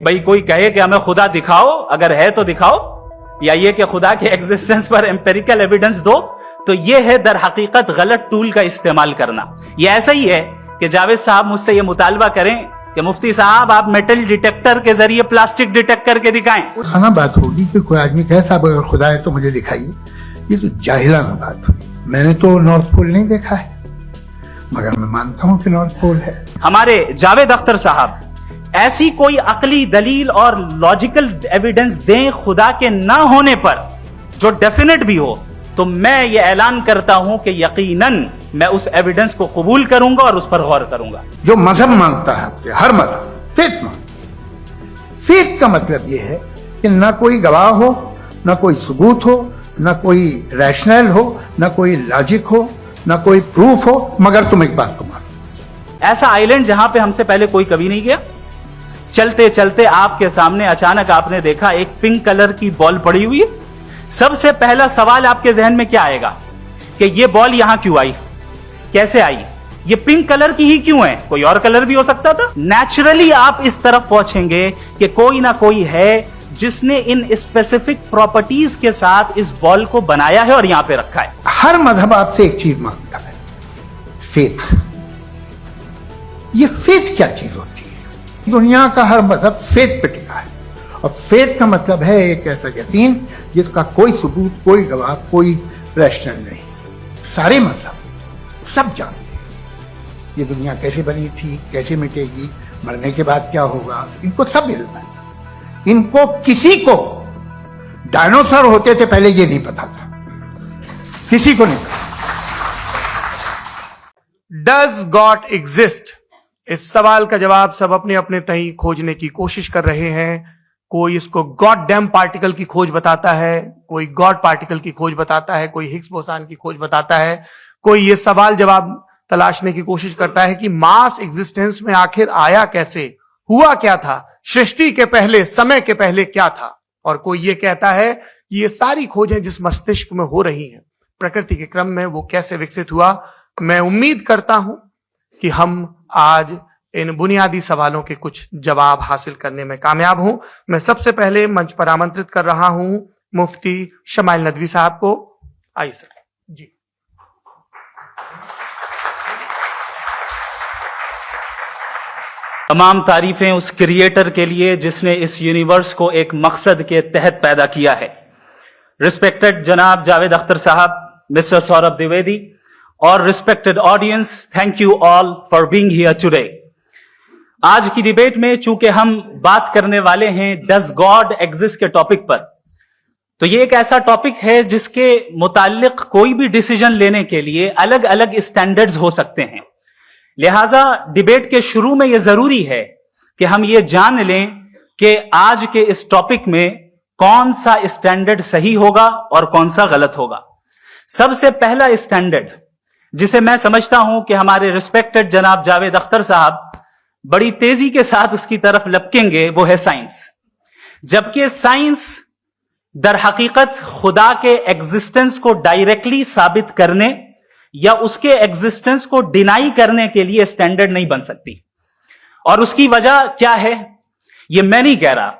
भाई कोई कहे कि हमें खुदा दिखाओ, अगर है तो दिखाओ, या ये कि खुदा के एग्जिस्टेंस पर एम्पेरिकल एविडेंस दो, तो ये है दर हकीकत गलत टूल का इस्तेमाल करना। ये ऐसा ही है कि जावेद साहब मुझसे ये मुतालबा करें कि मुफ्ती साहब आप मेटल डिटेक्टर के जरिए प्लास्टिक डिटेक्ट करके दिखाएं। खाना बात होगी कि कोई आदमी कहे साहब अगर खुदा है तो मुझे दिखाइए, ये तो जाहिलाना बात हुई। मैंने तो नॉर्थ पोल नहीं देखा है, मगर मैं मानता हूं कि नॉर्थ पोल है। हमारे जावेद अख्तर साहब ऐसी कोई अकली दलील और लॉजिकल एविडेंस दें खुदा के ना होने पर जो डेफिनेट भी हो, तो मैं ये ऐलान करता हूं कि यकीनन मैं उस एविडेंस को कबूल करूंगा और उस पर गौर करूंगा। जो मजहब मांगता है आपसे, हर मजहब फेथ फेथ का मतलब यह है कि ना कोई गवाह हो, ना कोई सबूत हो, ना कोई रैशनल हो, ना कोई लॉजिक हो, ना कोई प्रूफ हो, मगर तुम एक बात को मानो। ऐसा आइलैंड जहां पे हमसे पहले कोई कभी नहीं गया, चलते चलते आपके सामने अचानक आपने देखा एक पिंक कलर की बॉल पड़ी हुई है। सबसे पहला सवाल आपके जहन में क्या आएगा कि ये बॉल यहां क्यों आई, कैसे आई, ये पिंक कलर की ही क्यों है, कोई और कलर भी हो सकता था। नेचुरली आप इस तरफ पहुंचेंगे कि कोई ना कोई है जिसने इन स्पेसिफिक प्रॉपर्टीज के साथ इस बॉल को बनाया है और यहां पे रखा है। हर मजहब आपसे एक चीज मांगता है, फेथ। ये फेथ क्या चीज होती है? दुनिया का हर मजहब फेथ पे टिका है, और फेथ का मतलब है एक ऐसा यकीन जिसका कोई सबूत, कोई गवाह, कोई रैशनल नहीं। सारे मजहब सब जानते हैं ये दुनिया कैसे बनी थी, कैसे मिटेगी, मरने के बाद क्या होगा, इनको सब इल्म है। इनको किसी को डायनासोर होते थे पहले ये नहीं पता था, किसी को नहीं पता। Does God exist? इस सवाल का जवाब सब अपने अपने तहीं खोजने की कोशिश कर रहे हैं। कोई इसको गॉड डैम पार्टिकल की खोज बताता है, कोई गॉड पार्टिकल की खोज बताता है, कोई हिग्स बोसान की खोज बताता है, कोई ये सवाल जवाब तलाशने की कोशिश करता है कि मास एग्जिस्टेंस में आखिर आया कैसे, हुआ क्या था, सृष्टि के पहले, समय के पहले क्या था। और कोई ये कहता है कि ये सारी खोजें जिस मस्तिष्क में हो रही हैं प्रकृति के क्रम में, वो कैसे विकसित हुआ। मैं उम्मीद करता हूं कि हम आज इन बुनियादी सवालों के कुछ जवाब हासिल करने में कामयाब हूं। मैं सबसे पहले मंच पर आमंत्रित कर रहा हूं मुफ्ती शमाइल नदवी साहब को। आइए सर जी। तमाम तारीफें उस क्रिएटर के लिए जिसने इस यूनिवर्स को एक मकसद के तहत पैदा किया है। रिस्पेक्टेड जनाब जावेद अख्तर साहब, मिस्टर सौरभ द्विवेदी और respected audience, thank you all for being here today. आज की डिबेट में चूंकि हम बात करने वाले हैं डज गॉड एग्जिस्ट के टॉपिक पर, तो ये एक ऐसा टॉपिक है जिसके मुताल्लिक कोई भी डिसीजन लेने के लिए अलग अलग स्टैंडर्ड्स हो सकते हैं। लिहाजा डिबेट के शुरू में यह जरूरी है कि हम ये जान लें कि आज के इस टॉपिक में कौन सा स्टैंडर्ड सही होगा और कौन सा गलत होगा। सबसे पहला स्टैंडर्ड जिसे मैं समझता हूं कि हमारे रिस्पेक्टेड जनाब जावेद अख्तर साहब बड़ी तेजी के साथ उसकी तरफ लपकेंगे, वो है साइंस। जबकि साइंस दर हकीकत खुदा के एग्जिस्टेंस को डायरेक्टली साबित करने या उसके एग्जिस्टेंस को डिनाई करने के लिए स्टैंडर्ड नहीं बन सकती। और उसकी वजह क्या है, ये मैं नहीं कह रहा,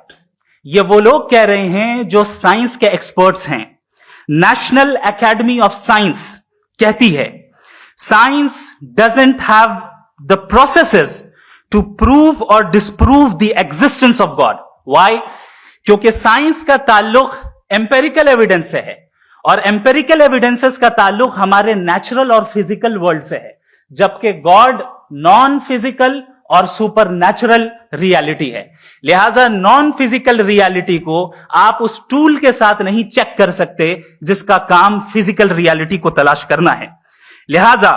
ये वो लोग कह रहे हैं जो साइंस के एक्सपर्ट्स हैं। नेशनल एकेडमी ऑफ साइंस कहती है science doesn't have the processes to prove और disprove the existence of God. Why? क्योंकि साइंस का ताल्लुक एम्पेरिकल एविडेंस से है, और एम्पेरिकल एविडेंसेस का ताल्लुक हमारे नेचुरल और फिजिकल वर्ल्ड से है, जबकि गॉड नॉन फिजिकल और सुपर नेचुरल रियलिटी है। लिहाजा नॉन फिजिकल रियलिटी को आप उस टूल के साथ नहीं चेक कर सकते जिसका काम फिजिकल रियलिटी को तलाश करना है। लिहाजा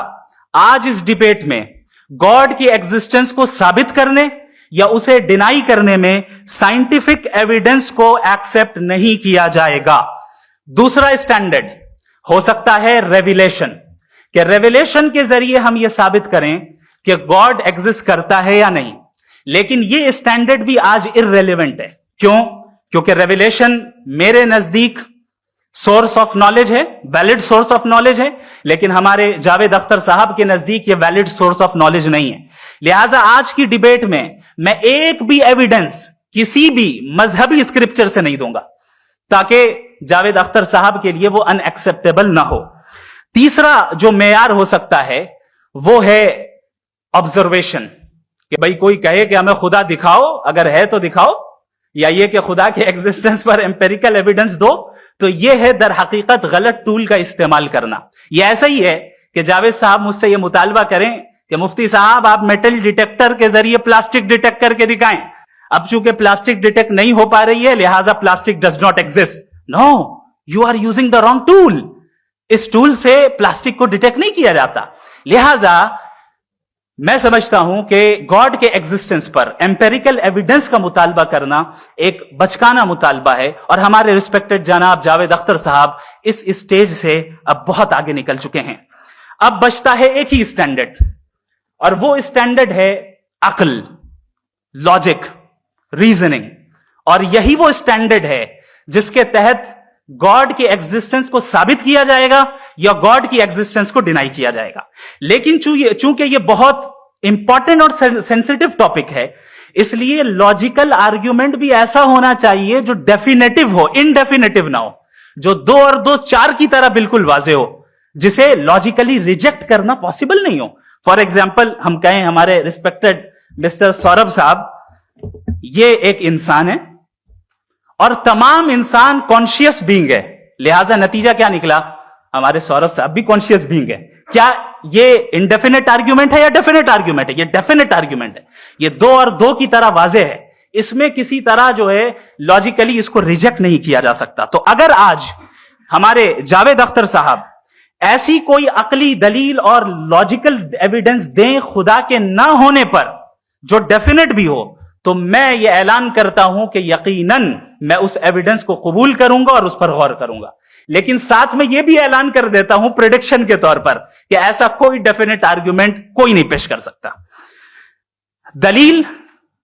आज इस डिबेट में गॉड की एग्जिस्टेंस को साबित करने या उसे डिनाई करने में साइंटिफिक एविडेंस को एक्सेप्ट नहीं किया जाएगा। दूसरा स्टैंडर्ड हो सकता है रेविलेशन, कि रेविलेशन के जरिए हम यह साबित करें कि गॉड एग्जिस्ट करता है या नहीं। लेकिन यह स्टैंडर्ड भी आज इररेलेवेंट है। क्यों? क्योंकि रेविलेशन मेरे नजदीक सोर्स ऑफ नॉलेज है, वैलिड सोर्स ऑफ नॉलेज है, लेकिन हमारे जावेद अख्तर साहब के नजदीक ये वैलिड सोर्स ऑफ नॉलेज नहीं है। लिहाजा आज की डिबेट में मैं एक भी एविडेंस किसी भी मजहबी स्क्रिप्चर से नहीं दूंगा, ताकि जावेद अख्तर साहब के लिए वो अनएक्सेप्टेबल ना हो। तीसरा जो मेयार हो सकता है वो है ऑब्जर्वेशन, कि भाई कोई कहे कि हमें खुदा दिखाओ, अगर है तो दिखाओ, या ये कि खुदा के एग्जिस्टेंस पर एम्पेरिकल एविडेंस दो, तो ये है दर हकीकत गलत टूल का इस्तेमाल करना। ये ऐसा ही है कि जावेद साहब मुझसे ये मुतालबा करें कि मुफ्ती साहब आप मेटल डिटेक्टर के जरिए प्लास्टिक डिटेक्ट करके दिखाएं। अब चूंकि प्लास्टिक डिटेक्ट नहीं हो पा रही है, लिहाजा plastic does not exist. No, you are using the wrong tool. इस टूल से प्लास्टिक को डिटेक्ट नहीं किया जाता। लिहाजा मैं समझता हूं कि गॉड के एग्जिस्टेंस पर एम्पेरिकल एविडेंस का मुतालबा करना एक बचकाना मुतालबा है, और हमारे रिस्पेक्टेड जनाब जावेद अख्तर साहब इस स्टेज से अब बहुत आगे निकल चुके हैं। अब बचता है एक ही स्टैंडर्ड, और वो स्टैंडर्ड है अक्ल, लॉजिक, रीजनिंग। और यही वो स्टैंडर्ड है जिसके तहत गॉड के एग्जिस्टेंस को साबित किया जाएगा या गॉड की एग्जिस्टेंस को डिनाई किया जाएगा। लेकिन चूंकि ये बहुत इंपॉर्टेंट और सेंसिटिव टॉपिक है, इसलिए लॉजिकल आर्ग्यूमेंट भी ऐसा होना चाहिए जो डेफिनेटिव हो, इनडेफिनेटिव ना हो, जो 2 और 2 4 की तरह बिल्कुल वाजे हो, जिसे लॉजिकली रिजेक्ट करना पॉसिबल नहीं हो। फॉर एग्जाम्पल हम कहें हमारे रिस्पेक्टेड मिस्टर सौरभ साहब, ये एक इंसान है और तमाम इंसान कॉन्शियस बीइंग है, लिहाजा नतीजा क्या निकला, हमारे सौरभ साहब भी कॉन्शियस बीइंग है। क्या ये इनडेफिनेट आर्ग्यूमेंट है या डेफिनेट आर्ग्यूमेंट है? ये डेफिनेट आर्ग्यूमेंट है। ये 2 और 2 की तरह वाजे है, इसमें किसी तरह जो है लॉजिकली इसको रिजेक्ट नहीं किया जा सकता। तो अगर आज हमारे जावेद अख्तर साहब ऐसी कोई अकली दलील और लॉजिकल एविडेंस दें खुदा के ना होने पर जो डेफिनेट भी हो, तो मैं ये ऐलान करता हूं कि यकीनन मैं उस एविडेंस को कबूल करूंगा और उस पर गौर करूंगा। लेकिन साथ में यह भी ऐलान कर देता हूं प्रेडिक्शन के तौर पर कि ऐसा कोई डेफिनेट आर्ग्यूमेंट कोई नहीं पेश कर सकता। दलील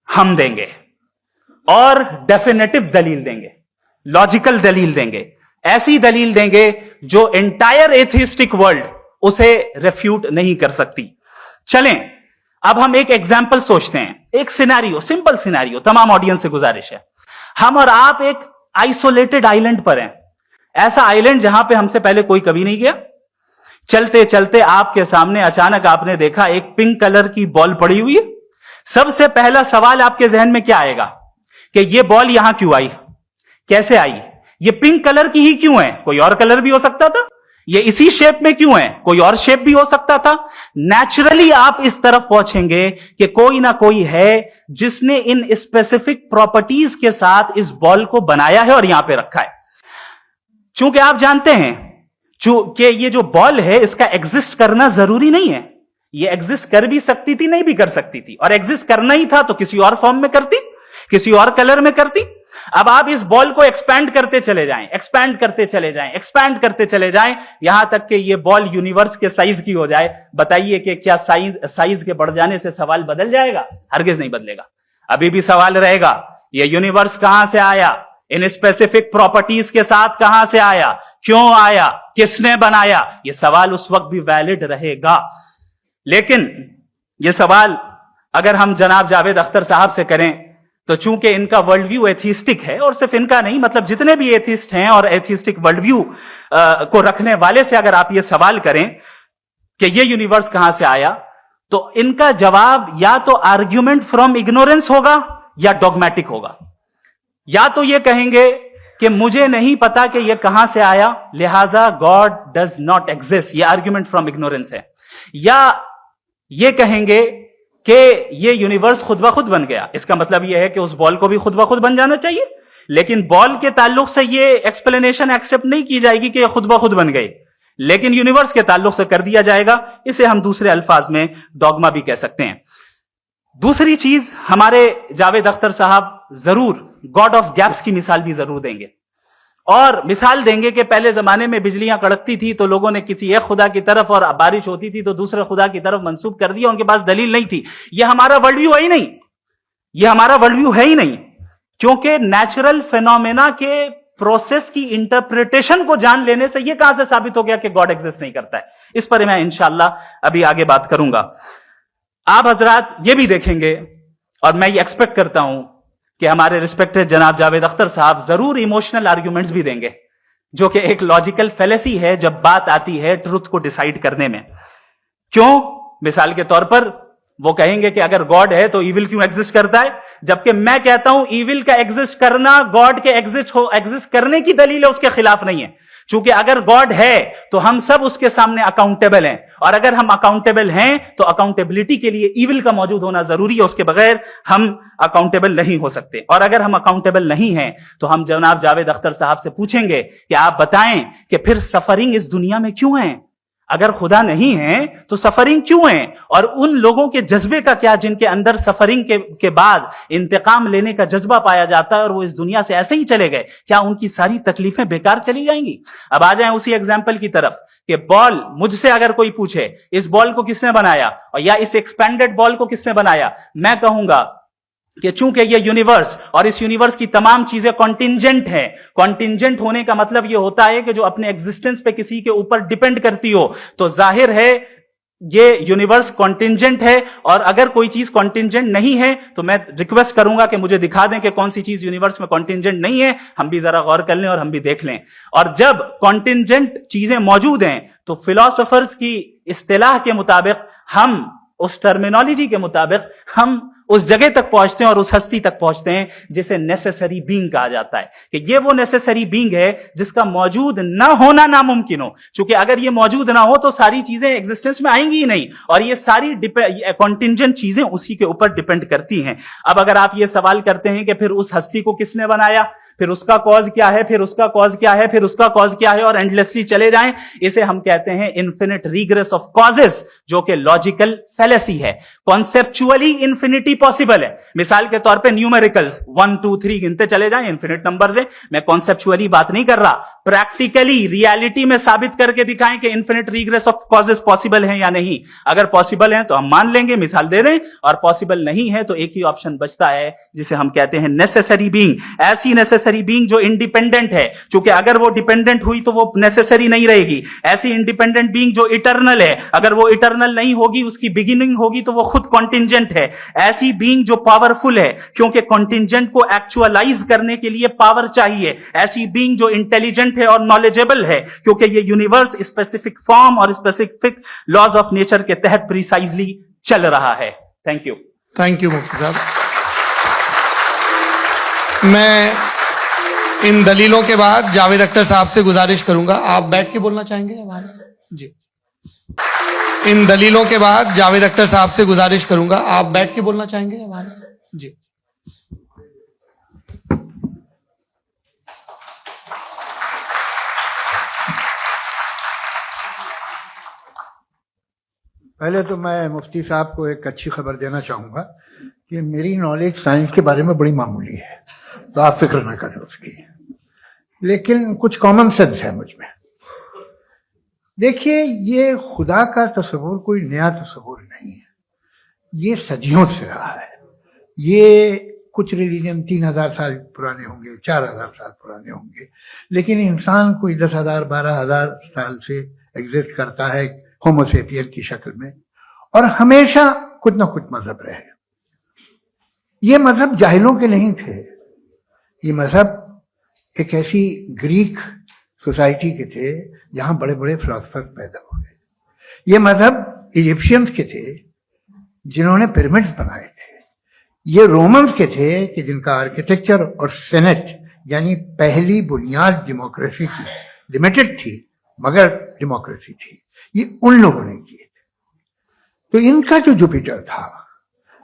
हम देंगे और डेफिनेटिव दलील देंगे, लॉजिकल दलील देंगे, ऐसी दलील देंगे जो एंटायर एथिस्टिक वर्ल्ड उसे रेफ्यूट नहीं कर सकती। चलें अब हम एक एग्जाम्पल सोचते हैं, एक सिनेरियो, सिंपल सिनेरियो, तमाम ऑडियंस से गुजारिश है, हम और आप एक आइसोलेटेड आइलैंड पर हैं, ऐसा आइलैंड जहां पे हमसे पहले कोई कभी नहीं गया। चलते चलते आपके सामने अचानक आपने देखा एक पिंक कलर की बॉल पड़ी हुई है। सबसे पहला सवाल आपके जहन में क्या आएगा कि ये बॉल यहां क्यों आई, कैसे आई, ये पिंक कलर की ही क्यों है, कोई और कलर भी हो सकता था, ये इसी शेप में क्यों है, कोई और शेप भी हो सकता था। नेचुरली आप इस तरफ पहुंचेंगे कि कोई ना कोई है जिसने इन स्पेसिफिक प्रॉपर्टीज के साथ इस बॉल को बनाया है और यहां पे रखा है। चूंकि आप जानते हैं कि ये जो बॉल है इसका एग्जिस्ट करना जरूरी नहीं है, ये एग्जिस्ट कर भी सकती थी, नहीं भी कर सकती थी, और एग्जिस्ट करना ही था तो किसी और फॉर्म में करती, किसी और कलर में करती। अब आप इस बॉल को एक्सपैंड करते चले जाएं, एक्सपैंड करते चले जाएं, एक्सपैंड करते चले जाएं, यहां तक कि ये बॉल यूनिवर्स के साइज की हो जाए। बताइए कि क्या साइज के बढ़ जाने से सवाल बदल जाएगा? हरगिज नहीं बदलेगा। अभी भी सवाल रहेगा, ये यूनिवर्स कहां से आया, इन स्पेसिफिक प्रॉपर्टीज के साथ कहां से आया, क्यों आया, किसने बनाया, यह सवाल उस वक्त भी वैलिड रहेगा। लेकिन यह सवाल अगर हम जनाब जावेद अख्तर साहब से करें तो चूंकि इनका वर्ल्ड व्यू एथिस्टिक है, और सिर्फ इनका नहीं, मतलब जितने भी एथिस्ट हैं और एथिस्टिक वर्ल्ड व्यू को रखने वाले से अगर आप ये सवाल करें कि ये यूनिवर्स कहां से आया, तो इनका जवाब या तो आर्ग्यूमेंट फ्रॉम इग्नोरेंस होगा या डॉगमेटिक होगा। या तो ये कहेंगे कि मुझे नहीं पता कि ये कहां से आया, लिहाजा गॉड डज नॉट एग्जिस्ट, ये आर्ग्यूमेंट फ्रॉम इग्नोरेंस है। या ये कहेंगे कि ये यूनिवर्स खुद ब खुद बन गया, इसका मतलब यह है कि उस बॉल को भी खुद ब खुद बन जाना चाहिए, लेकिन बॉल के ताल्लुक से ये एक्सप्लेनेशन एक्सेप्ट नहीं की जाएगी कि खुद ब खुद बन गई, लेकिन यूनिवर्स के ताल्लुक से कर दिया जाएगा। इसे हम दूसरे अल्फाज में डॉगमा भी कह सकते हैं। दूसरी चीज, हमारे जावेद अख्तर साहब जरूर गॉड ऑफ गैप्स की मिसाल भी जरूर देंगे, और मिसाल देंगे कि पहले जमाने में बिजलियां कड़कती थी तो लोगों ने किसी एक खुदा की तरफ, और बारिश होती थी तो दूसरे खुदा की तरफ मंसूब कर दिया, उनके पास दलील नहीं थी। यह हमारा वर्ल्ड व्यू है ही नहीं, यह हमारा वर्ल्ड व्यू है ही नहीं, क्योंकि नेचुरल फेनोमेना के प्रोसेस की इंटरप्रिटेशन को जान लेने से यह कहां से साबित हो गया कि गॉड एग्जिस्ट नहीं करता है। इस पर मैं इंशाअल्लाह अभी आगे बात करूंगा। आप हजरात ये भी देखेंगे, और मैं ये एक्सपेक्ट करता हूं कि हमारे रिस्पेक्टेड जनाब जावेद अख्तर साहब जरूर इमोशनल आर्ग्यूमेंट्स भी देंगे, जो कि एक लॉजिकल फेलेसी है जब बात आती है ट्रुथ को डिसाइड करने में। क्यों? मिसाल के तौर पर वो कहेंगे कि अगर गॉड है तो इविल क्यों एग्जिस्ट करता है, जबकि मैं कहता हूं इविल का एग्जिस्ट करना गॉड के एग्जिस्ट करने की दलील है, उसके खिलाफ नहीं है। चूंकि अगर गॉड है तो हम सब उसके सामने अकाउंटेबल हैं, और अगर हम अकाउंटेबल हैं तो अकाउंटेबिलिटी के लिए इविल का मौजूद होना जरूरी है, उसके बगैर हम अकाउंटेबल नहीं हो सकते। और अगर हम अकाउंटेबल नहीं हैं तो हम जनाब जावेद अख्तर साहब से पूछेंगे कि आप बताएं कि फिर सफरिंग इस दुनिया में क्यों है? अगर खुदा नहीं है तो सफरिंग क्यों है? और उन लोगों के जज्बे का क्या जिनके अंदर सफरिंग के बाद इंतकाम लेने का जज्बा पाया जाता है और वो इस दुनिया से ऐसे ही चले गए, क्या उनकी सारी तकलीफें बेकार चली जाएंगी? अब आ जाएं उसी एग्जाम्पल की तरफ कि बॉल, मुझसे अगर कोई पूछे इस बॉल को किसने बनाया और या इस एक्सपेंडेड बॉल को किसने बनाया, मैं कहूंगा कि चूंकि ये यूनिवर्स और इस यूनिवर्स की तमाम चीजें कॉन्टिंजेंट हैं। कॉन्टिंजेंट होने का मतलब ये होता है कि जो अपने एग्जिस्टेंस पे किसी के ऊपर डिपेंड करती हो, तो जाहिर है ये यूनिवर्स कॉन्टिंजेंट है। और अगर कोई चीज कॉन्टिंजेंट नहीं है तो मैं रिक्वेस्ट करूंगा कि मुझे दिखा दें कि कौन सी चीज यूनिवर्स में कॉन्टिंजेंट नहीं है, हम भी जरा गौर कर लें और हम भी देख लें। और जब कॉन्टिंजेंट चीजें मौजूद हैं तो फिलोसोफर्स की इस्तिलाह के मुताबिक, हम उस टर्मिनोलॉजी के मुताबिक हम उस जगह तक पहुंचते हैं और उस हस्ती तक पहुंचते हैं जिसे नेसेसरी बीइंग कहा जाता है, कि ये वो नेसेसरी बीइंग है जिसका मौजूद ना होना नामुमकिन हो। क्योंकि अगर ये मौजूद ना हो तो सारी चीजें एग्जिस्टेंस में आएंगी ही नहीं, और ये सारी कॉन्टिंजेंट चीजें उसी के ऊपर डिपेंड करती हैं। अब अगर आप ये सवाल करते हैं कि फिर उस हस्ती को किसने बनाया, फिर उसका कॉज क्या है, फिर उसका कॉज क्या है, फिर उसका कॉज क्या है, और एंडलेसली चले जाएं, इसे हम कहते हैं इन्फिनिट रिग्रेस ऑफ कॉजेस, जो कि लॉजिकल फेलेसी है। कॉन्सेप्चुअली इंफिनिटी पॉसिबल है। मिसाल के तौर पे न्यूमेरिकल्स 1 2 3 गिनते चले जाएं, इन्फिनिट नंबर्स है। मैं कॉन्सेप्चुअली बात नहीं कर रहा, प्रैक्टिकली रियलिटी में साबित करके दिखाएं कि infinite regress of causes possible है या नहीं। अगर पॉसिबल है तो हम मान लेंगे, मिसाल दे दें, और पॉसिबल नहीं है तो एक ही ऑप्शन बचता है जिसे हम कहते हैं नेसेसरी बीइंग। ऐसी नेसेसरी बीइंग जो इंडिपेंडेंट है, क्योंकि अगर वो डिपेंडेंट हुई तो वो नेसेसरी नहीं रहेगी। ऐसी इंडिपेंडेंट बीइंग जो इटर्नल है, अगर वो इटर्नल नहीं होगी, उसकी बिगिनिंग होगी तो वो खुद कॉन्टिंजेंट है। ऐसी बीइंग जो पावरफुल है, क्योंकि कॉन्टिंजेंट को एक्चुअलाइज करने के लिए पावर चाहिए। ऐसी बीइंग जो इंटेलिजेंट है और नॉलेजेबल है, क्योंकि ये यूनिवर्स स्पेसिफिक फॉर्म और स्पेसिफिक लॉज ऑफ नेचर के तहत प्रिसाइजली चल रहा है। Thank you. थैंक यू मुफ्ती साहब। मैं इन दलीलों के बाद जावेद अख्तर साहब से गुजारिश करूंगा, आप बैठ के बोलना चाहेंगे या बाहर? जी। इन दलीलों के बाद जावेद अख्तर साहब से गुजारिश करूंगा, आप बैठ के बोलना चाहेंगे या बाहर? जी। पहले तो मैं मुफ्ती साहब को एक अच्छी खबर देना चाहूंगा कि मेरी नॉलेज साइंस के बारे में बड़ी मामूली है, तो आप फिक्र ना करें उसकी, लेकिन कुछ कॉमन सेंस है मुझ में। देखिए, ये खुदा का तस्वुर कोई नया तस्वुर नहीं है, ये सदियों से रहा है। ये कुछ रिलीजन 3000 साल पुराने होंगे, 4000 साल पुराने होंगे, लेकिन इंसान कोई 10,000 12,000 साल से एग्जिस्ट करता है होमोसेपियन की शक्ल में, और हमेशा कुछ ना कुछ मजहब रहे। ये मजहब जाहिलों के नहीं थे, ये मजहब एक ऐसी ग्रीक सोसाइटी के थे जहां बड़े बड़े फिलोसफर पैदा हुए। ये मजहब इजिप्शियंस के थे जिन्होंने पिरामिड्स बनाए थे। ये रोमन्स के थे कि जिनका आर्किटेक्चर और सेनेट यानी पहली बुनियाद डेमोक्रेसी की, लिमिटेड थी मगर डेमोक्रेसी थी, ये उन लोगों ने किए थे। तो इनका जो जुपिटर था,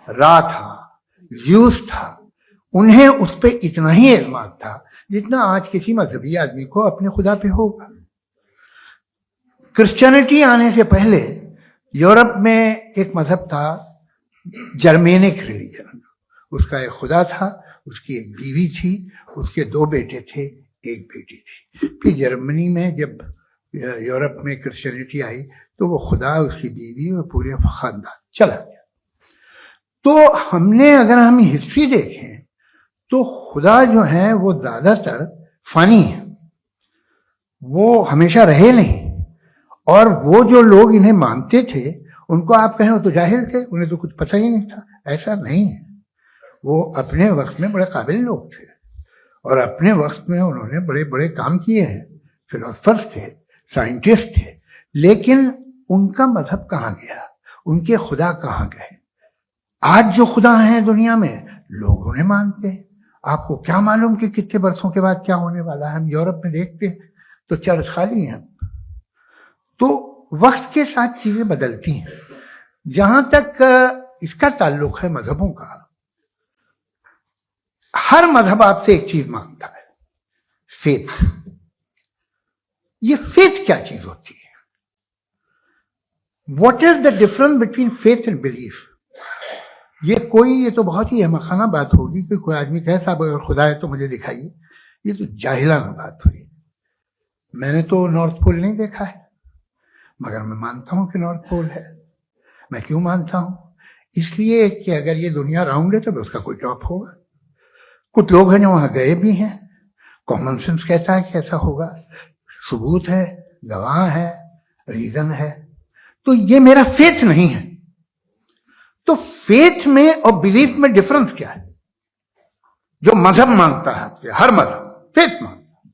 रा था, ज़्यूस था, उन्हें उस पर इतना ही एतमाद था जितना आज किसी मजहबी आदमी को अपने खुदा पे होगा। क्रिश्चियनिटी आने से पहले यूरोप में एक मजहब था, जर्मेनिक रिलीजन। उसका एक खुदा था, उसकी एक बीवी थी, उसके 2 बेटे थे, एक बेटी थी। फिर जर्मनी में जब यूरोप में क्रिश्चियनिटी आई तो वो खुदा, उसकी बीवी और पूरे खानदान चला गया। तो हमने, अगर हम हिस्ट्री देखें तो खुदा जो है वो ज्यादातर फनी है, वो हमेशा रहे नहीं। और वो जो लोग इन्हें मानते थे उनको आप कहें वो तो जाहिल थे, उन्हें तो कुछ पता ही नहीं था, ऐसा नहीं है। वो अपने वक्त में बड़े काबिल लोग थे और अपने वक्त में उन्होंने बड़े बड़े काम किए हैं, फिलोसफर्स थे, साइंटिस्ट थे, लेकिन उनका मजहब कहाँ गया, उनके खुदा कहाँ गए? आज जो खुदा हैं दुनिया में लोग उन्हें मानते हैं। आपको क्या मालूम कि कितने बरसों के बाद क्या होने वाला है? हम यूरोप में देखते हैं तो चर्च खाली हैं। तो वक्त के साथ चीजें बदलती हैं। जहां तक इसका ताल्लुक है मजहबों का, हर मजहब आपसे एक चीज मांगता है, फेथ। ये फेथ क्या चीज होती है? What is the difference between faith and belief? ये तो बहुत ही अहमखाना बात होगी कि कोई आदमी कहे साहब अगर खुदा है तो मुझे दिखाइए। ये तो जाहिलाना बात हुई। मैंने तो नॉर्थ पोल नहीं देखा है, मगर मैं मानता हूं कि नॉर्थ पोल है। मैं क्यों मानता हूं? इसलिए कि अगर ये दुनिया राउंड है तो उसका कोई टॉप होगा। कुछ लोग हैं जो वहां गए भी हैं, कॉमन सेंस कहता है कि ऐसा होगा, सबूत है, गवाह है, रीजन है। तो ये मेरा फेथ नहीं है। तो फेथ में और बिलीफ में डिफरेंस क्या है? जो मजहब मांगता है आपसे, हर मजहब फेथ मांगता है।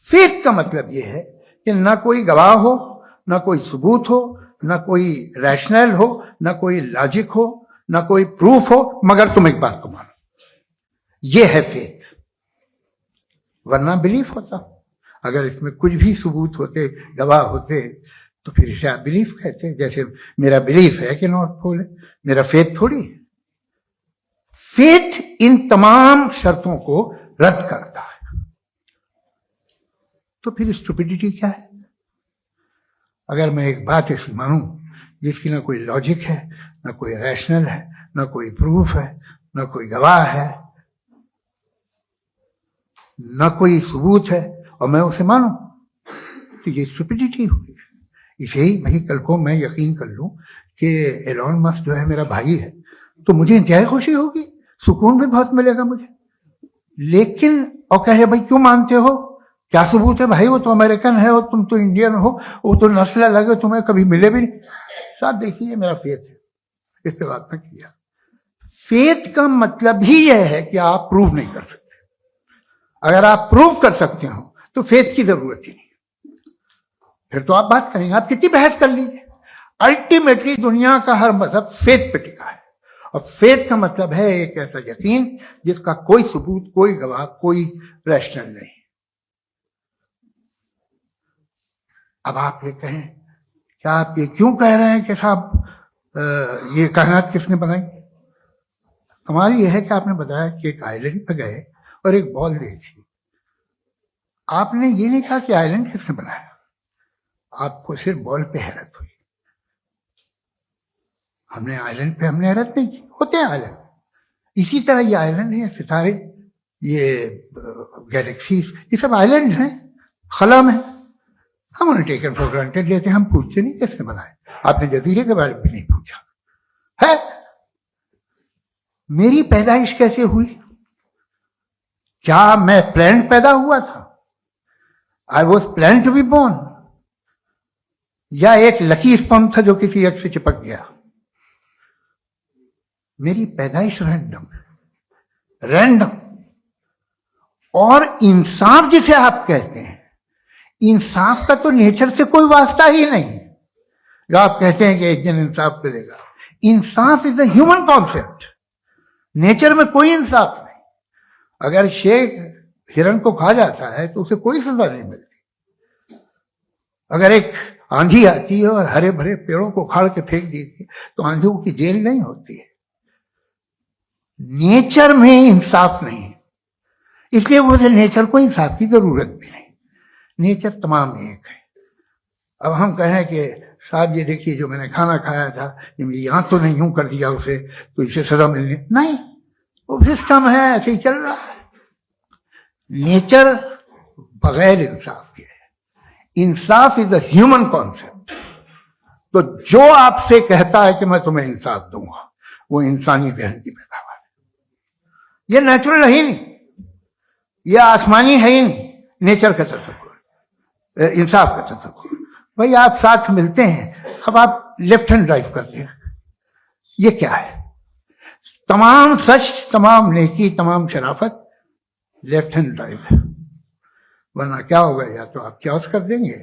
फेथ का मतलब यह है कि ना कोई गवाह हो, ना कोई सबूत हो, ना कोई रैशनल हो, ना कोई लॉजिक हो, ना कोई प्रूफ हो, मगर तुम एक बात को मानो। यह है फेथ। वरना बिलीफ होता। अगर इसमें कुछ भी सबूत होते, गवाह होते, तो फिर इसे आप बिलीफ कहते। जैसे मेरा बिलीफ है कि नॉर्थ पोल है, मेरा फेथ थोड़ी है। फेथ इन तमाम शर्तों को रद्द करता है। तो फिर स्टुपिडिटी क्या है? अगर मैं एक बात ऐसी मानूं जिसकी ना कोई लॉजिक है, ना कोई रैशनल है, ना कोई प्रूफ है, ना कोई गवाह है, ना कोई सबूत है, और मैं उसे मानूं, तो ये स्टुपिडिटी हुई। इसे ही भाई कल को मैं यकीन कर लूं कि एलॉन मस्क जो है मेरा भाई है, तो मुझे इंतहाई खुशी होगी, सुकून भी बहुत मिलेगा मुझे। लेकिन और कहे भाई क्यों मानते हो, क्या सबूत है? भाई वो तो अमेरिकन है और तुम तो इंडियन हो, वो तो नस्ल अलग है, तुम्हें कभी मिले भी नहीं। साहब देखिए मेरा फेथ है, इस पे बात न किया। फेथ का मतलब ही यह है कि आप प्रूव नहीं कर सकते। अगर आप प्रूव कर सकते हो तो फेथ की जरूरत ही नहीं, फिर तो आप बात करेंगे, आप कितनी बहस कर लीजिए। अल्टीमेटली दुनिया का हर मजहब फेथ पे टिका है, और फेथ का मतलब है एक ऐसा यकीन जिसका कोई सबूत, कोई गवाह, कोई रैशनल नहीं। अब आप ये कहें, क्या आप ये क्यों कह रहे हैं कि साहब ये कायनात किसने बनाई? कमाल ये है कि आपने बताया कि एक आइलैंड पे गए और एक बॉल देखी। आपने ये नहीं कहा कि आइलैंड किसने बनाया, आपको सिर्फ बॉल पे हैरत हुई। हमने आइलैंड पे हमने हैरत नहीं की, होते हैं आइलैंड। इसी तरह ये आइलैंड है, सितारे, ये गैलेक्सीज, ये सब आइलैंड हैं, खला में। हम उन्हें टेकन फॉर ग्रांटेड लेते हैं, हम पूछते नहीं किसने बनाए। आपने जजीरे के बारे में भी नहीं पूछा है। मेरी पैदाइश कैसे हुई? क्या मैं प्लान पैदा हुआ था? I was plan to be born, या एक लकी स्पर्म था जो किसी एग से चिपक गया? मेरी पैदाइश रैंडम। और इंसाफ जिसे आप कहते हैं, इंसाफ का तो नेचर से कोई वास्ता ही नहीं। जो आप कहते हैं कि एक दिन इंसाफ मिलेगा, इंसाफ is a human concept. Nature में कोई इंसाफ नहीं। अगर शेर हिरण को खा जाता है तो उसे कोई सजा नहीं मिलती। अगर एक आंधी आती है और हरे भरे पेड़ों को उखाड़ के फेंक देती है तो आंधियों की जेल नहीं होती है। नेचर में इंसाफ नहीं है, इसलिए मुझे नेचर को इंसाफ की जरूरत भी नहीं। नेचर तमाम एक है। अब हम कहें कि साहब ये देखिए जो मैंने खाना खाया था, ये मेरी आंख तो नहीं यूं कर दिया उसे, तो इसे सजा मिलनी नहीं। वो सिस्टम है, ऐसे ही चल रहा है। नेचर बगैर इंसाफ के है। इंसाफ इज अ ह्यूमन कॉन्सेप्ट। तो जो आपसे कहता है कि मैं तुम्हें इंसाफ दूंगा, वो इंसानी जहन की पैदावार है। ये नेचुरल है ही नहीं, ये आसमानी है ही नहीं। नेचर का तसव्वुर, इंसाफ का तसव्वुर। भाई आप साथ मिलते हैं, अब आप लेफ्ट हैंड ड्राइव करते हैं, ये क्या है? तमाम सच, तमाम नेकी, तमाम शराफत लेफ्ट हैंड ड्राइव है। वरना क्या होगा, या तो आप क्रॉस कर देंगे,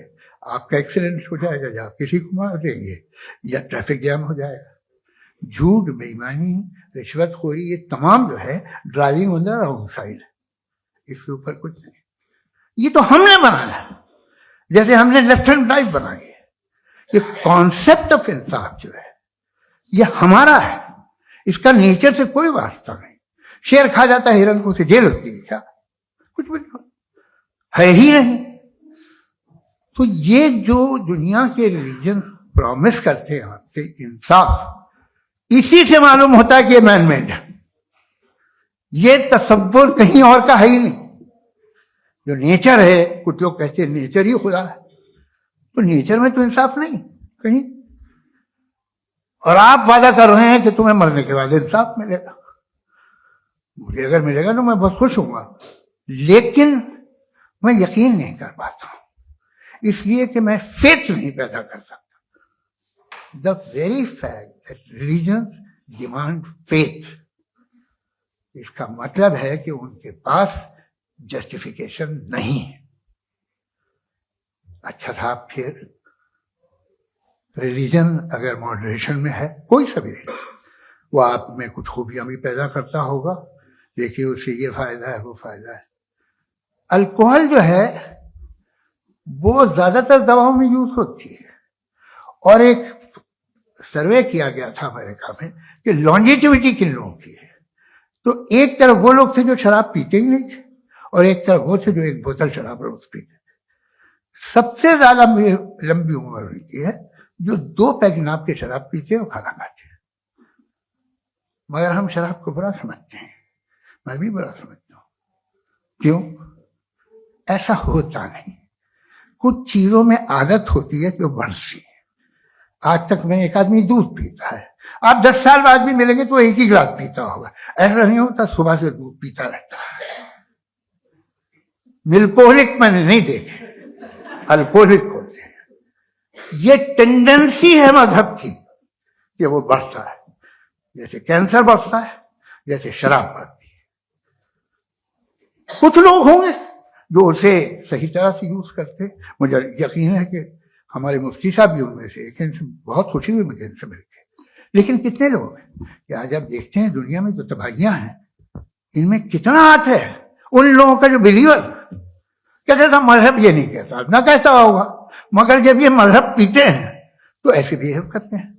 आपका एक्सीडेंट हो जाएगा, या आप किसी को मार देंगे, या ट्रैफिक जैम हो जाएगा। झूठ, बेईमानी, रिश्वतखोरी, ये तमाम जो है driving on the wrong side, इसके ऊपर कुछ नहीं। ये तो हमने बनाया, जैसे हमने लेफ्ट हैंड ड्राइव बनाई है। ये कॉन्सेप्ट ऑफ इंसाफ जो है ये हमारा है, इसका नेचर से कोई वास्ता नहीं। शेर खा जाता है हिरन को, उसे जेल होती है क्या? कुछ भी नहीं, है ही नहीं। तो ये जो दुनिया के रिलीजन प्रॉमिस करते हैं आपसे इंसाफ, इसी से मालूम होता है कि ये मैन मेड है। ये तसव्वुर कहीं और का है ही नहीं। जो नेचर है, कुछ लोग कहते हैं नेचर ही खुदा है, तो नेचर में तो इंसाफ नहीं कहीं। और आप वादा कर रहे हैं कि तुम्हें मरने के बाद इंसाफ मिलेगा। मुझे अगर मिलेगा तो मैं बहुत खुश हूंगा, लेकिन मैं यकीन नहीं कर पाता, इसलिए कि मैं फेथ नहीं पैदा कर सकता। The very fact that religion demand faith, इसका मतलब है कि उनके पास जस्टिफिकेशन नहीं है। अच्छा साहब, फिर रिलीजन अगर मॉडरेशन में है, कोई सा भी नहीं, वो आप में कुछ खूबियां भी पैदा करता होगा, देखिए उससे ये फायदा है, वो फायदा है। अल्कोहल जो है वो ज्यादातर दवाओं में यूज होती है, और एक सर्वे किया गया था अमेरिका में कि लॉन्जेटिविटी किन लोगों की है। तो एक तरफ वो लोग थे जो शराब पीते ही नहीं थे, और एक तरफ वो थे जो एक बोतल शराब रोज पीते थे। सबसे ज्यादा लंबी उम्र उनकी है जो 2 पैक नाप के शराब पीते हैं और खाना खाते हैं। मगर हम शराब को बुरा समझते हैं, मैं भी बुरा समझता हूं। क्यों? ऐसा होता नहीं। कुछ चीजों में आदत होती है जो बढ़ती है। आज तक में एक आदमी दूध पीता है, आप 10 साल बाद भी मिलेंगे तो एक ही गिलास पीता होगा। ऐसा नहीं होता, सुबह से दूध पीता रहता है। मिल्कोहलिक मैंने नहीं देखे, अल्कोहलिक होते हैं। ये टेंडेंसी है मजहब की कि वो बढ़ता है, जैसे कैंसर बढ़ता है, जैसे शराब बढ़ती है। कुछ लोग होंगे जो उसे सही तरह से यूज करते। मुझे यकीन है कि हमारे मुफ्ती साहब भी उनमें से एक, इनसे बहुत खुशी हुई मुझे इनसे मिलकर। लेकिन कितने लोग हैं कि आज आप देखते हैं दुनिया में जो तबाहियां हैं, इनमें कितना हाथ है उन लोगों का जो बिलीवर कहते था मजहब ये नहीं कहता, ना कहता होगा, मगर जब ये मजहब पीते हैं तो ऐसे बिहेव करते हैं।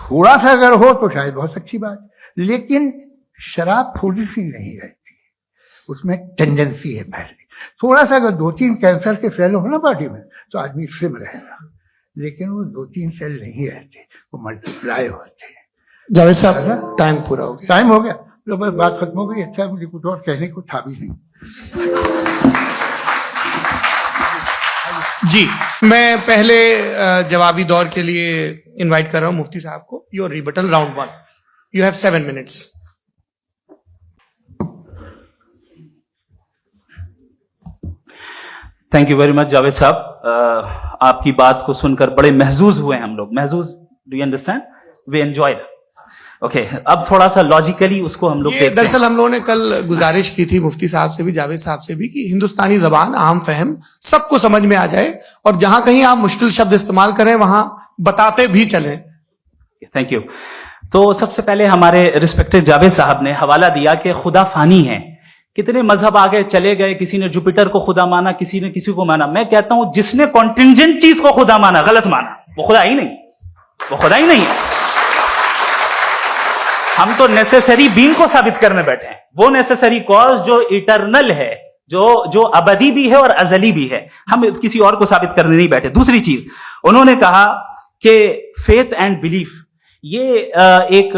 थोड़ा सा अगर हो तो शायद बहुत अच्छी बात, लेकिन शराब थोड़ी सी नहीं रहती, उसमें टेंडेंसी है पहले। थोड़ा सा अगर 2-3 कैंसर के सेल हो ना बॉडी में तो आदमी सिम रहेगा, लेकिन वो 2-3 सेल नहीं रहते, वो मल्टीप्लाई होते हैं। जावेद साहब, टाइम पूरा हो गया। टाइम हो गया, तो बस बात खत्म हो गई। अच्छा, मुझे कुछ और कहने को था भी नहीं। जी, मैं पहले जवाबी दौर के लिए इनवाइट कर रहा हूं मुफ्ती साहब को। Your rebuttal round 1, you have 7 minutes. Thank you very much Javed साहब। आपकी बात को सुनकर बड़े महजूज हुए हम लोग। महजूज, do you understand? We enjoyed. Okay, अब थोड़ा सा लॉजिकली उसको हम लोग दरअसल हम लोगों ने कल गुजारिश की थी मुफ्ती साहब से भी, जावेद साहब से भी, कि हिंदुस्तानी जबान आम फहम सबको समझ में आ जाए, और जहां कहीं आप मुश्किल शब्द इस्तेमाल करें वहां बताते भी चलें। Thank you. तो सबसे पहले हमारे रिस्पेक्टेड जावेद साहब ने हवाला दिया कि खुदा फानी है। कितने मजहब आगे चले गए, किसी ने जुपिटर को खुदा माना, किसी ने किसी को माना। मैं कहता हूं जिसने कॉन्टिंजेंट चीज को खुदा माना, गलत माना, वो खुदा ही नहीं, वो खुदा ही नहीं है। हम तो नेसेसरी बीइंग को साबित करने बैठे हैं, वो नेसेसरी कॉज जो इटरनल है, जो अबदी भी है और अजली भी है। हम किसी और को साबित करने नहीं बैठे। दूसरी चीज उन्होंने कहा कि फेथ एंड बिलीफ, ये एक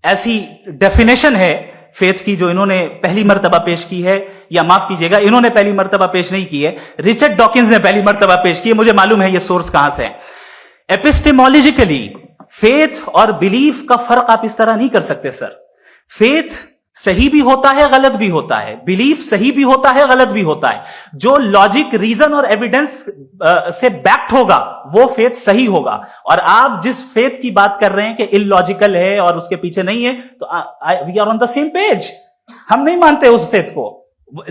ऐसी डेफिनेशन है फेथ की जो इन्होंने पहली मर्तबा पेश की है, या माफ कीजिएगा, इन्होंने पहली मर्तबा पेश नहीं की है, रिचर्ड डॉकिंस ने पहली मर्तबा पेश की है। मुझे मालूम है ये सोर्स कहां से है। एपिस्टेमोलॉजिकली फेथ और बिलीफ का फर्क आप इस तरह नहीं कर सकते सर। फेथ सही भी होता है, गलत भी होता है, बिलीफ सही भी होता है, गलत भी होता है। जो लॉजिक, रीजन और एविडेंस से बैक्ड होगा वो फेथ सही होगा। और आप जिस फेथ की बात कर रहे हैं कि इलॉजिकल है और उसके पीछे नहीं है, तो we are on the same page. हम नहीं मानते उस फेथ को।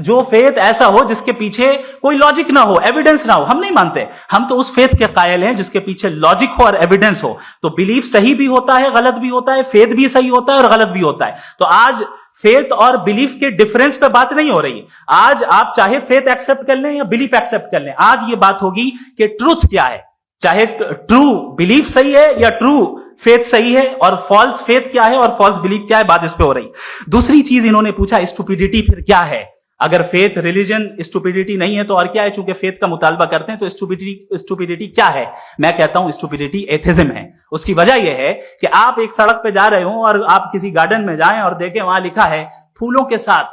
जो फेथ ऐसा हो जिसके पीछे कोई लॉजिक ना हो, एविडेंस ना हो, हम नहीं मानते। हम तो उस फेथ के कायल हैं जिसके पीछे लॉजिक हो और एविडेंस हो। तो बिलीफ सही भी होता है, गलत भी होता है, फेथ भी सही होता है और गलत भी होता है। तो आज फेथ और बिलीफ के डिफरेंस पे बात नहीं हो रही है। आज आप चाहे फेथ एक्सेप्ट कर लें या बिलीफ एक्सेप्ट कर लें, आज ये बात होगी कि ट्रूथ क्या है। चाहे ट्रू बिलीफ सही है या ट्रू फेथ सही है, और फॉल्स फेथ क्या है और फॉल्स बिलीफ क्या है, बात इस पे हो रही। दूसरी चीज इन्होंने पूछा, स्टुपिडिटी फिर क्या है? अगर फेथ, रिलीजन स्टुपिडिटी नहीं है तो और क्या है? चूंकि फेथ का मुतालबा करते हैं तो स्टुपिडिटी क्या है? मैं कहता हूं स्टुपिडिटी एथिज्म है। उसकी वजह यह है कि आप एक सड़क पे जा रहे हो और आप किसी गार्डन में जाएं और देखें वहां लिखा है फूलों के साथ,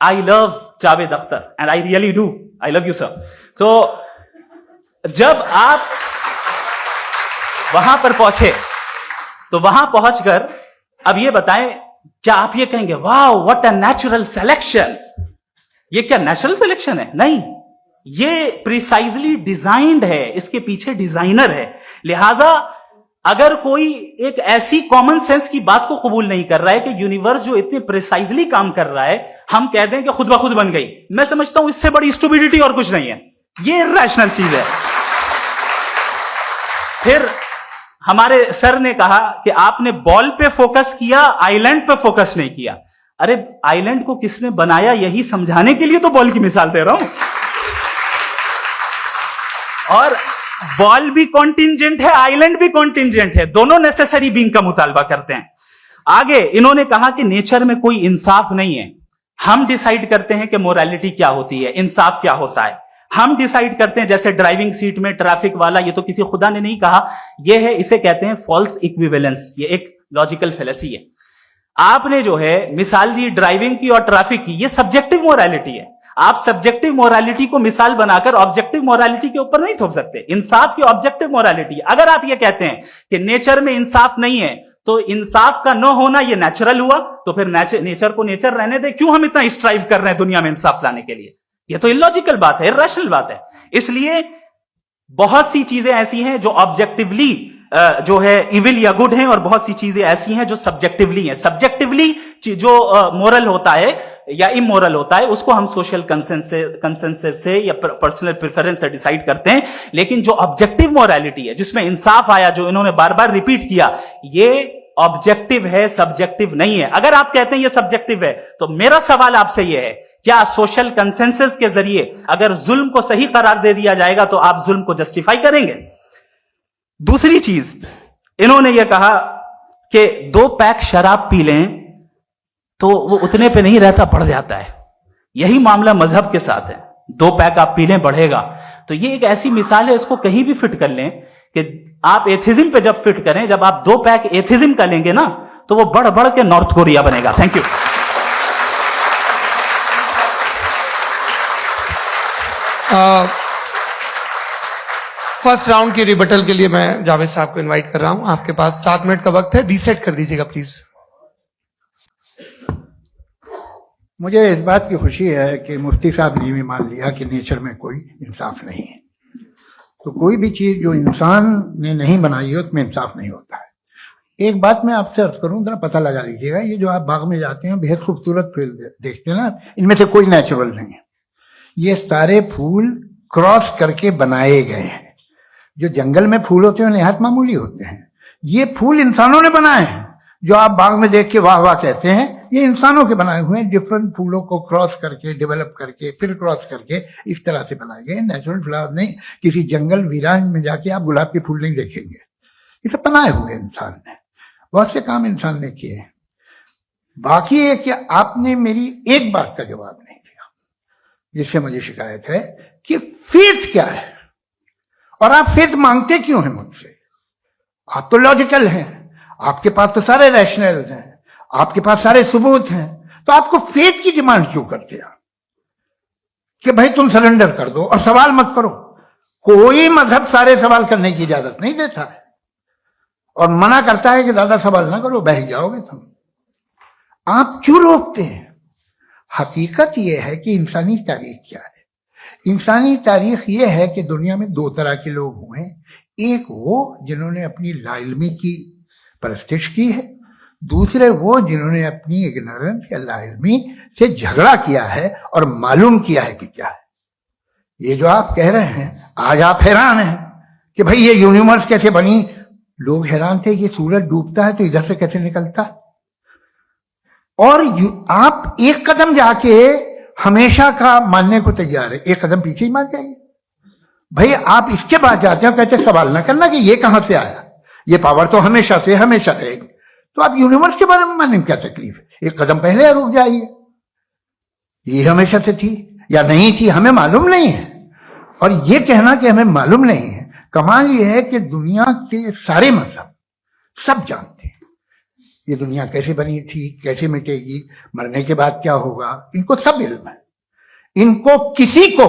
I love Javed Akhtar, and I really do, I love you sir. So जब आप वहां पर पहुंचे तो वहां पहुंचकर अब ये बताएं, क्या आप ये कहेंगे वाह व्हाट अ नेचुरल सिलेक्शन? ये क्या नेचुरल सिलेक्शन है? नहीं, ये प्रिसाइजली डिजाइंड है, इसके पीछे डिजाइनर है। लिहाजा अगर कोई एक ऐसी कॉमन सेंस की बात को कबूल नहीं कर रहा है कि यूनिवर्स जो इतने प्रिसाइजली काम कर रहा है, हम कह दें कि खुद ब खुद बन गई, मैं समझता हूं इससे बड़ी स्टुपिडिटी और कुछ नहीं है। ये इर्रेशनल चीज है। फिर हमारे सर ने कहा कि आपने बॉल पे फोकस किया, आइलैंड पे फोकस नहीं किया। अरे आइलैंड को किसने बनाया यही समझाने के लिए तो बॉल की मिसाल दे रहा हूं। और बॉल भी कॉन्टिंजेंट है, आइलैंड भी कॉन्टिंजेंट है, दोनों नेसेसरी बीइंग का मुतालबा करते हैं। आगे इन्होंने कहा कि नेचर में कोई इंसाफ नहीं है। हम डिसाइड करते हैं कि मोरालिटी क्या होती है, इंसाफ क्या होता है। हम डिसाइड करते हैं, जैसे ड्राइविंग सीट में ट्रैफिक वाला, ये तो किसी खुदा ने नहीं कहा, ये है, इसे कहते हैं फॉल्स इक्विवेलेंस। ये एक लॉजिकल फेलेसी है। आपने जो है मिसाल दी ड्राइविंग की और ट्रैफिक की, ये सब्जेक्टिव मोरालिटी है। आप सब्जेक्टिव मोरालिटी को मिसाल बनाकर ऑब्जेक्टिव मोरालिटी के ऊपर नहीं थोप सकते। इंसाफ की ऑब्जेक्टिव मोरालिटी है। अगर आप ये कहते हैं कि नेचर में इंसाफ नहीं है, तो इंसाफ का न होना ये नेचुरल हुआ, तो फिर नेचर को नेचर रहने दे। क्यों हम इतना स्ट्राइव कर रहे हैं दुनिया में इंसाफ लाने के लिए? ये तो इलॉजिकल बात है, इर्रेशनल बात है। इसलिए बहुत सी चीजें ऐसी हैं जो ऑब्जेक्टिवली जो है इविल या गुड हैं, और बहुत सी चीजें ऐसी हैं जो सब्जेक्टिवली हैं। सब्जेक्टिवली जो मोरल होता है या इमोरल होता है, उसको हम सोशल कंसेंसस से या पर्सनल प्रेफरेंस से डिसाइड करते हैं। लेकिन जो ऑब्जेक्टिव मोरालिटी है, जिसमें इंसाफ आया, जो इन्होंने बार बार रिपीट किया, ये ऑब्जेक्टिव है, सब्जेक्टिव नहीं है। अगर आप कहते हैं ये सब्जेक्टिव है, तो मेरा सवाल आपसे यह है, क्या सोशल कंसेंसस के जरिए अगर जुल्म को सही करार दे दिया जाएगा तो आप जुल्म को जस्टिफाई करेंगे? दूसरी चीज इन्होंने यह कहा कि 2 पैक शराब पी लें तो वो उतने पे नहीं रहता, बढ़ जाता है। यही मामला मजहब के साथ है। 2 पैक आप पी लें, बढ़ेगा। तो ये एक ऐसी मिसाल है, इसको कहीं भी फिट कर लें कि आप एथिज्म पे जब फिट करें, जब आप 2 पैक एथिज्म का लेंगे ना, तो वो बढ़ बढ़ के नॉर्थ कोरिया बनेगा। Thank you. फर्स्ट राउंड के रिबटल के लिए मैं जावेद साहब को इनवाइट कर रहा हूं। आपके पास 7 मिनट का वक्त है, रीसेट कर दीजिएगा प्लीज। मुझे इस बात की खुशी है कि मुफ्ती साहब ने भी मान लिया कि नेचर में कोई इंसाफ नहीं है। तो कोई भी चीज जो इंसान ने नहीं बनाई है उसमें इंसाफ नहीं होता है। एक बात मैं आपसे अर्ज करूं, जरा पता लगा लीजिएगा, ये जो आप बाग में जाते हैं बेहद खूबसूरत फूल देखते हैं ना, इनमें से कोई नेचुरल नहीं है। ये सारे फूल क्रॉस करके बनाए गए हैं। जो जंगल में फूल होते हैं निहायत मामूली होते हैं। ये फूल इंसानों ने बनाए हैं। जो आप बाग में देख के वाह वाह कहते हैं, ये इंसानों के बनाए हुए हैं। डिफरेंट फूलों को क्रॉस करके, डेवलप करके, फिर क्रॉस करके इस तरह से बनाए गए। नेचुरल फ्लावर नहीं। किसी जंगल वीरान में जाके आप गुलाब के फूल नहीं देखेंगे। ये सब बनाए हुए इंसान ने, बहुत से काम इंसान ने किए। बाकी है कि आपने मेरी एक बात का जवाब नहीं दिया, जिससे मुझे शिकायत है कि फेथ क्या है और आप फेथ मांगते क्यों हैं मुझसे? आप तो लॉजिकल हैं, आपके पास तो सारे रैशनल हैं, आपके पास सारे सबूत हैं, तो आपको फेथ की डिमांड क्यों करते हैं कि भाई तुम सरेंडर कर दो और सवाल मत करो? कोई मजहब सारे सवाल करने की इजाजत नहीं देता है और मना करता है कि ज्यादा सवाल ना करो, बह जाओगे तुम। आप क्यों रोकते हैं? हकीकत यह है कि इंसानी तारीख क्या है। इंसानी तारीख यह है कि दुनिया में दो तरह के लोग हुए हैं। एक वो जिन्होंने अपनी लाइल्मी की परस्तिश की है, दूसरे वो जिन्होंने अपनी इग्नोरेंस या लाइल्मी से झगड़ा किया है और मालूम किया है कि क्या है। ये जो आप कह रहे हैं, आज आप हैरान हैं कि भाई ये यूनिवर्स कैसे बनी। लोग हैरान थे कि सूरज डूबता है तो इधर से कैसे निकलता है। और आप एक कदम जाके हमेशा का मानने को तैयार है, एक कदम पीछे ही मान जाइए। भाई आप इसके बाद जाते हो, कहते सवाल ना करना कि ये कहां से आया, ये पावर तो हमेशा से हमेशा रहेगी। तो आप यूनिवर्स के बारे में मानने में क्या तकलीफ है? एक कदम पहले रुक जाइए। ये हमेशा से थी या नहीं थी, हमें मालूम नहीं है। और ये कहना कि हमें मालूम नहीं है, कमाल ये है कि दुनिया के सारे मजहब सब जानते हैं ये दुनिया कैसे बनी थी, कैसे मिटेगी, मरने के बाद क्या होगा, इनको सब इल्म है। इनको किसी को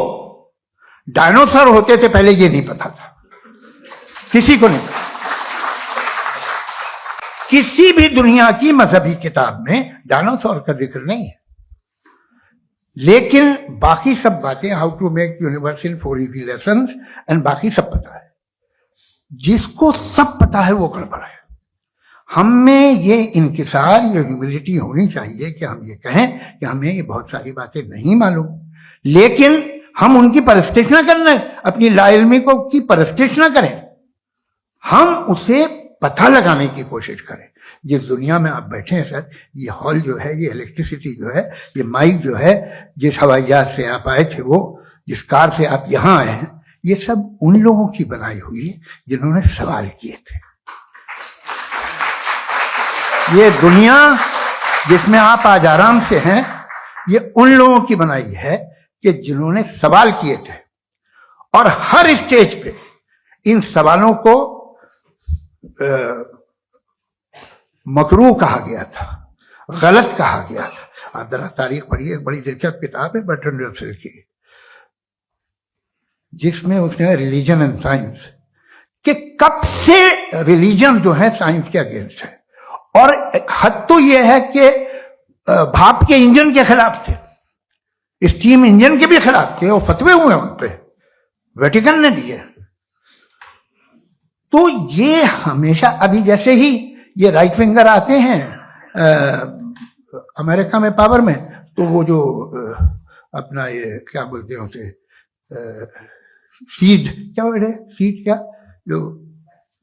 डायनासोर होते थे पहले ये नहीं पता था, किसी को नहीं पता। किसी भी दुनिया की मजहबी किताब में डायनासोर का जिक्र नहीं है। लेकिन बाकी सब बातें, how to make universe in 4 easy lessons and बाकी सब पता है। जिसको सब पता है वो गड़बड़ है। हम में ये इंकिसार, ये ह्यूमिलिटी होनी चाहिए कि हम ये कहें कि हमें ये बहुत सारी बातें नहीं मालूम, लेकिन हम उनकी परस्तिश ना करना, अपनी लाइल्मी को की परस्तिश ना करें, हम उसे पता लगाने की कोशिश करें। जिस दुनिया में आप बैठे हैं सर, ये हॉल जो है, ये इलेक्ट्रिसिटी जो है, ये माइक जो है, जिस हवाई जहाज से आप आए थे, वो जिस कार से आप यहां आए हैं, ये सब उन लोगों की बनाई हुई है जिन्होंने सवाल किए थे। ये दुनिया जिसमें आप आज आराम से हैं, ये उन लोगों की बनाई है कि जिन्होंने सवाल किए थे। और हर स्टेज पे इन सवालों को मकरूह कहा गया था, गलत कहा गया था। आप जरा तारीख पढ़िए, एक बड़ी दिलचस्प किताब है बर्ट्रैंड रसेल की, जिसमें उसने रिलीजन एंड साइंस कि कब से रिलीजन जो है साइंस के अगेंस्ट है। और हद तो यह है कि भाप के इंजन के खिलाफ थे, स्टीम इंजन के भी खिलाफ थे, वो फतवे हुए उन पे, वेटिकन ने दिए। तो ये हमेशा, अभी जैसे ही ये राइट विंगर आते हैं अमेरिका में पावर में, तो वो जो अपना ये क्या बोलते हैं उसे, सीड क्या वर्ड है, सीड क्या जो,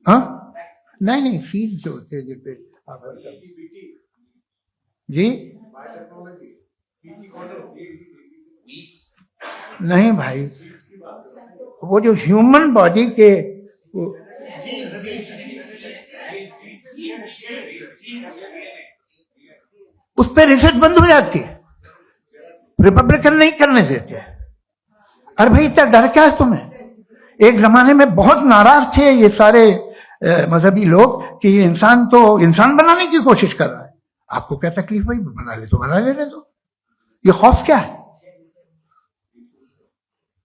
हाँ नहीं सीड जो होते हैं जिसपे जी, नहीं भाई, वो जो ह्यूमन बॉडी के उस पर रिसर्च बंद हो जाती है, रिपब्लिकन नहीं करने देते। अरे भाई इतना डर क्या है तुम्हें? एक जमाने में बहुत नाराज थे ये सारे मजहबी लोग कि ये इंसान तो इंसान बनाने की कोशिश कर रहा है। आपको क्या तकलीफ भाई, बना ले तो बना लेने दो, ये खौफ क्या है?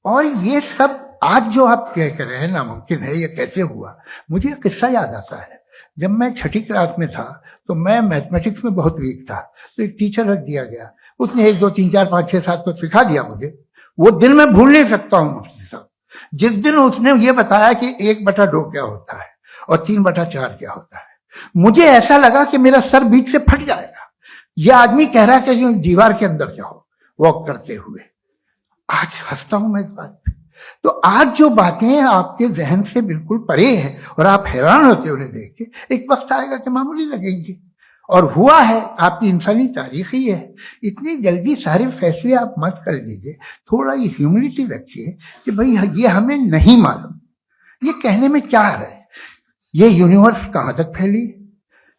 और ये सब आज जो आप कह रहे हैं नामुमकिन है, ये कैसे हुआ? मुझे एक किस्सा याद आता है। जब मैं 6ठी क्लास में था तो मैं मैथमेटिक्स में बहुत वीक था, तो एक टीचर रख दिया गया, उसने 1 2 3 4 5 6 7 को सिखा दिया मुझे। वो दिन मैं भूल नहीं सकता हूँ मुफ्ती साहब, जिस दिन उसने ये बताया कि 1/2 क्या होता है और 3/4 क्या होता है। मुझे ऐसा लगा कि मेरा सर बीच से फट जाएगा। यह आदमी कह रहा है कि जो दीवार के अंदर जाओ वॉक करते हुए। आज हंसता हूं मैं इस बात पे। तो आज जो बातें आपके जहन से बिल्कुल परे है और आप हैरान होते उन्हें देख के, एक वक्त आएगा कि मामूली लगेंगे। और हुआ है, आपकी इंसानी तारीख ही है। इतनी जल्दी सारे फैसले आप मत कर लीजिए, थोड़ा ये ह्यूमिलिटी रखिए कि भाई ये हमें नहीं मालूम। ये कहने में क्या आ रहा है? ये यूनिवर्स कहां तक फैली,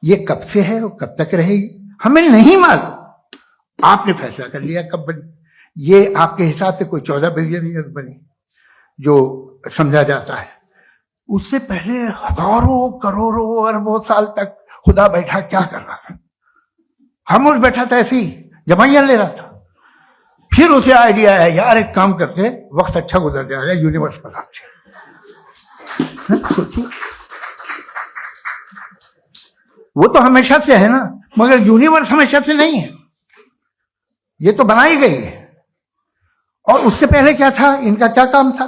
ये कब से है और कब तक रहेगी, हमें नहीं मालूम। आपने फैसला कर लिया कब बनी। ये आपके हिसाब से कोई 14 बिलियन ईयर बनी जो समझा जाता है। उससे पहले हजारों करोड़ों अरबों साल तक खुदा बैठा क्या कर रहा है? खामोश बैठा था, ऐसी जमाइयां ले रहा था। फिर उसे आइडिया है, यार एक काम करते, वक्त अच्छा गुजर जाएगा, यूनिवर्स पर सोचिए। वो तो हमेशा से है ना, मगर यूनिवर्स हमेशा से नहीं है, ये तो बनाई गई है। और उससे पहले क्या था, इनका क्या काम था?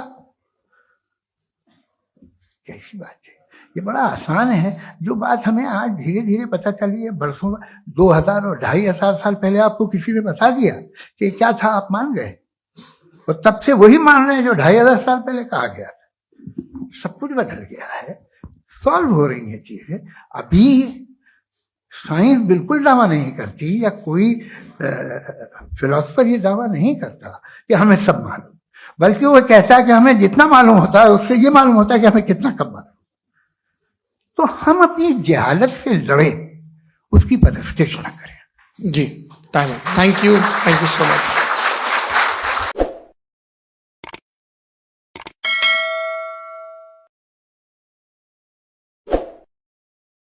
कैसी बात है, ये बड़ा आसान है। जो बात हमें आज धीरे धीरे पता चली है, बरसों 2000 और 2500 साल पहले आपको किसी ने बता दिया कि क्या था, आप मान गए, और तब से वही मान रहे हैं जो 2500 साल पहले कहा गया था। सब कुछ बदल गया है, सॉल्व हो रही है चीजें। अभी साइंस बिल्कुल दावा नहीं करती, या कोई फिलोसफर ये दावा नहीं करता कि हमें सब मालूम, बल्कि वो कहता है कि हमें जितना मालूम होता है उससे ये मालूम होता है कि हमें कितना कम मालूम। तो हम अपनी जहालत से लड़े, उसकी परस्तिश न करें। जी, थैंक यू सो मच।